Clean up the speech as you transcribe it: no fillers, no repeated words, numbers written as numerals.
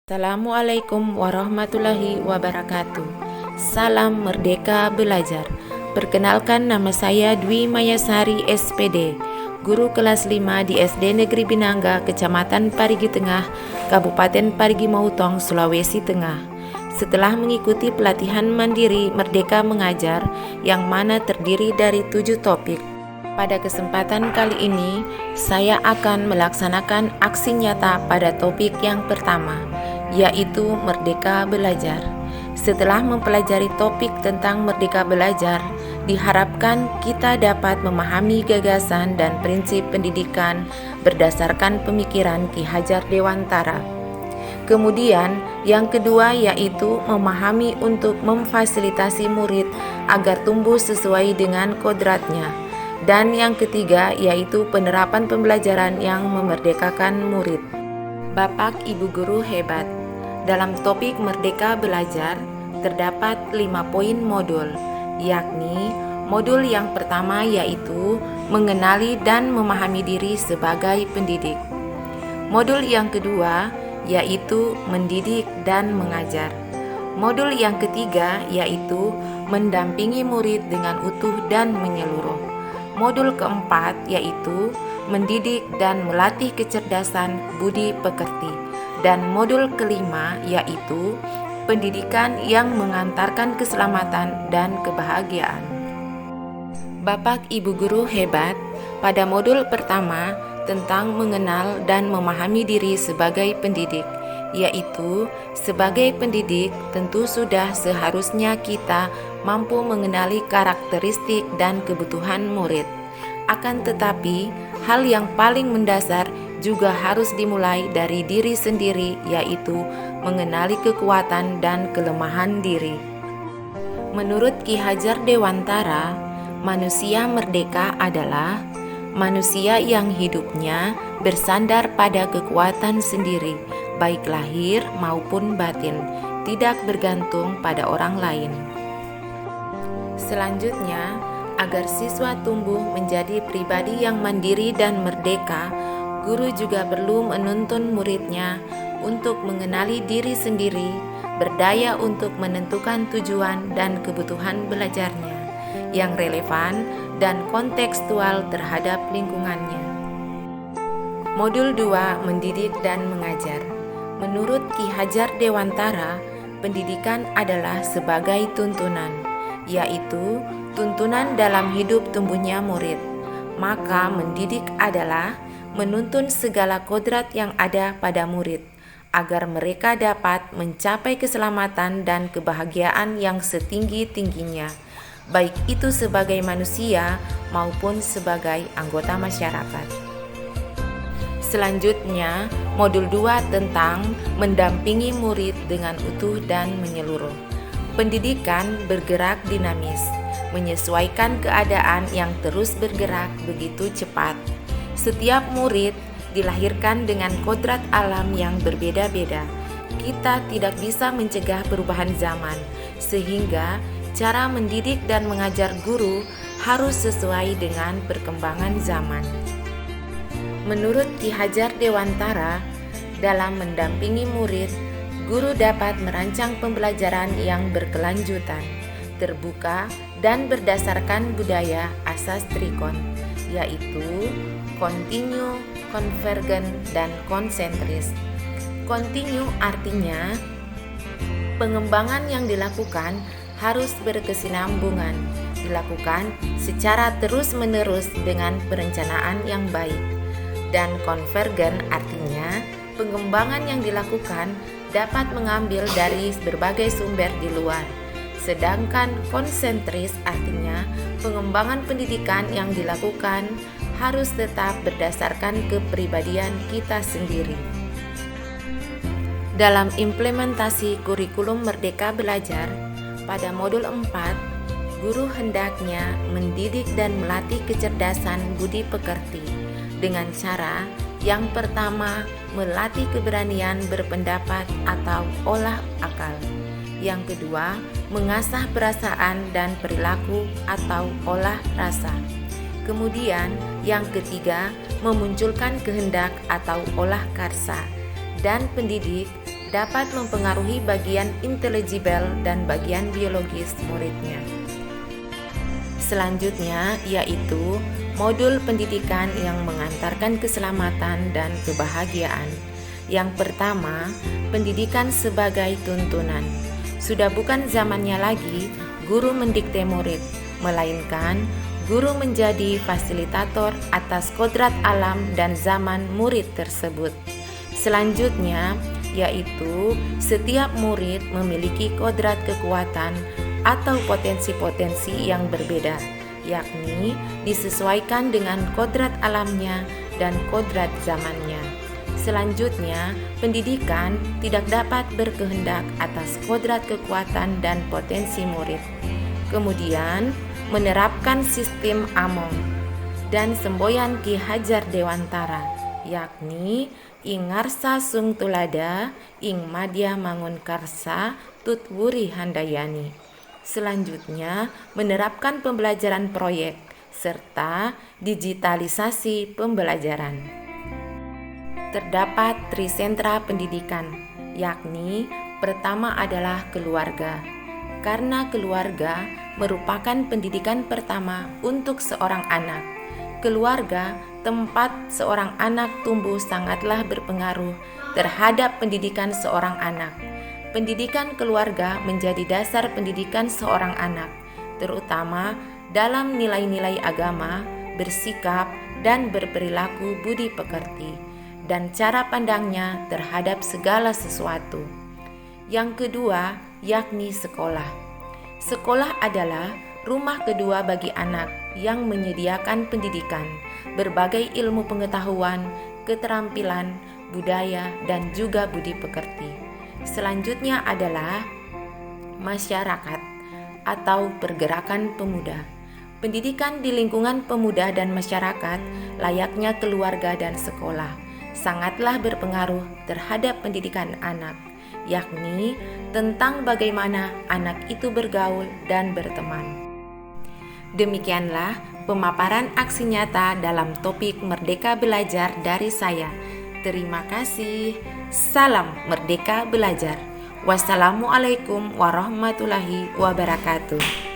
Assalamualaikum warahmatullahi wabarakatuh. Salam Merdeka Belajar. Perkenalkan, nama saya Dwi Mayasari SPD, guru kelas 5 di SD Negeri Binangga, Kecamatan Parigi Tengah, Kabupaten Parigi Mutong, Sulawesi Tengah. Setelah mengikuti pelatihan mandiri Merdeka Mengajar yang mana terdiri dari 7 topik, pada kesempatan kali ini saya akan melaksanakan aksi nyata pada topik yang pertama, yaitu Merdeka Belajar. Setelah mempelajari topik tentang Merdeka Belajar, diharapkan kita dapat memahami gagasan dan prinsip pendidikan berdasarkan pemikiran Ki Hajar Dewantara. Kemudian, yang kedua yaitu memahami untuk memfasilitasi murid agar tumbuh sesuai dengan kodratnya. Dan yang ketiga yaitu penerapan pembelajaran yang memerdekakan murid. Bapak Ibu guru hebat. Dalam topik Merdeka Belajar terdapat 5 poin modul, yakni modul yang pertama yaitu mengenali dan memahami diri sebagai pendidik. Modul yang kedua yaitu mendidik dan mengajar. Modul yang ketiga yaitu mendampingi murid dengan utuh dan menyeluruh. Modul keempat yaitu mendidik dan melatih kecerdasan budi pekerti. Dan modul kelima yaitu pendidikan yang mengantarkan keselamatan dan kebahagiaan. Bapak Ibu guru hebat, pada modul pertama tentang mengenal dan memahami diri sebagai pendidik, yaitu sebagai pendidik tentu sudah seharusnya kita mampu mengenali karakteristik dan kebutuhan murid. Akan tetapi, hal yang paling mendasar juga harus dimulai dari diri sendiri, yaitu mengenali kekuatan dan kelemahan diri. Menurut Ki Hajar Dewantara, manusia merdeka adalah manusia yang hidupnya bersandar pada kekuatan sendiri, baik lahir maupun batin, tidak bergantung pada orang lain. Selanjutnya, agar siswa tumbuh menjadi pribadi yang mandiri dan merdeka, guru juga perlu menuntun muridnya untuk mengenali diri sendiri, berdaya untuk menentukan tujuan dan kebutuhan belajarnya yang relevan dan kontekstual terhadap lingkungannya. Modul 2, mendidik dan mengajar. Menurut Ki Hajar Dewantara, pendidikan adalah sebagai tuntunan, yaitu tuntunan dalam hidup tumbuhnya murid. Maka mendidik adalah menuntun segala kodrat yang ada pada murid, agar mereka dapat mencapai keselamatan dan kebahagiaan yang setinggi-tingginya, baik itu sebagai manusia maupun sebagai anggota masyarakat. Selanjutnya, modul 2 tentang mendampingi murid dengan utuh dan menyeluruh. Pendidikan bergerak dinamis, menyesuaikan keadaan yang terus bergerak begitu cepat. Setiap murid dilahirkan dengan kodrat alam yang berbeda-beda. Kita tidak bisa mencegah perubahan zaman, sehingga cara mendidik dan mengajar guru harus sesuai dengan perkembangan zaman. Menurut Ki Hajar Dewantara, dalam mendampingi murid, guru dapat merancang pembelajaran yang berkelanjutan, terbuka, dan berdasarkan budaya asas trikon, yaitu kontinu, konvergen, dan konsentris. Kontinu artinya pengembangan yang dilakukan harus berkesinambungan, dilakukan secara terus-menerus dengan perencanaan yang baik. Dan konvergen artinya pengembangan yang dilakukan dapat mengambil dari berbagai sumber di luar. Sedangkan konsentris artinya pengembangan pendidikan yang dilakukan harus tetap berdasarkan kepribadian kita sendiri. Dalam implementasi kurikulum Merdeka Belajar, pada modul 4, guru hendaknya mendidik dan melatih kecerdasan budi pekerti dengan cara yang pertama, melatih keberanian berpendapat atau olah akal. Yang kedua, mengasah perasaan dan perilaku atau olah rasa. Kemudian, yang ketiga, memunculkan kehendak atau olah karsa. Dan pendidik dapat mempengaruhi bagian intelligible dan bagian biologis muridnya. Selanjutnya yaitu modul pendidikan yang mengantarkan keselamatan dan kebahagiaan. Yang pertama, pendidikan sebagai tuntunan. Sudah bukan zamannya lagi guru mendikte murid, melainkan guru menjadi fasilitator atas kodrat alam dan zaman murid tersebut. Selanjutnya yaitu setiap murid memiliki kodrat kekuatan atau potensi-potensi yang berbeda, yakni disesuaikan dengan kodrat alamnya dan kodrat zamannya. Selanjutnya, pendidikan tidak dapat berkehendak atas kodrat kekuatan dan potensi murid. Kemudian, menerapkan sistem Among dan semboyan Ki Hajar Dewantara, yakni ing ngarsa sung tulada, ing madya mangun karsa, tut wuri handayani. Selanjutnya, menerapkan pembelajaran proyek serta digitalisasi pembelajaran. Terdapat trisentra pendidikan, yakni pertama adalah keluarga. Karena keluarga merupakan pendidikan pertama untuk seorang anak. Keluarga, tempat seorang anak tumbuh, sangatlah berpengaruh terhadap pendidikan seorang anak. Pendidikan keluarga menjadi dasar pendidikan seorang anak, terutama dalam nilai-nilai agama, bersikap, dan berperilaku budi pekerti, dan cara pandangnya terhadap segala sesuatu. Yang kedua, yakni sekolah. Sekolah adalah rumah kedua bagi anak yang menyediakan pendidikan, berbagai ilmu pengetahuan, keterampilan, budaya, dan juga budi pekerti. Selanjutnya adalah masyarakat atau pergerakan pemuda. Pendidikan di lingkungan pemuda dan masyarakat, layaknya keluarga dan sekolah, sangatlah berpengaruh terhadap pendidikan anak, yakni tentang bagaimana anak itu bergaul dan berteman. Demikianlah pemaparan aksi nyata dalam topik Merdeka Belajar dari saya. Terima kasih. Salam Merdeka Belajar. Wassalamualaikum warahmatullahi wabarakatuh.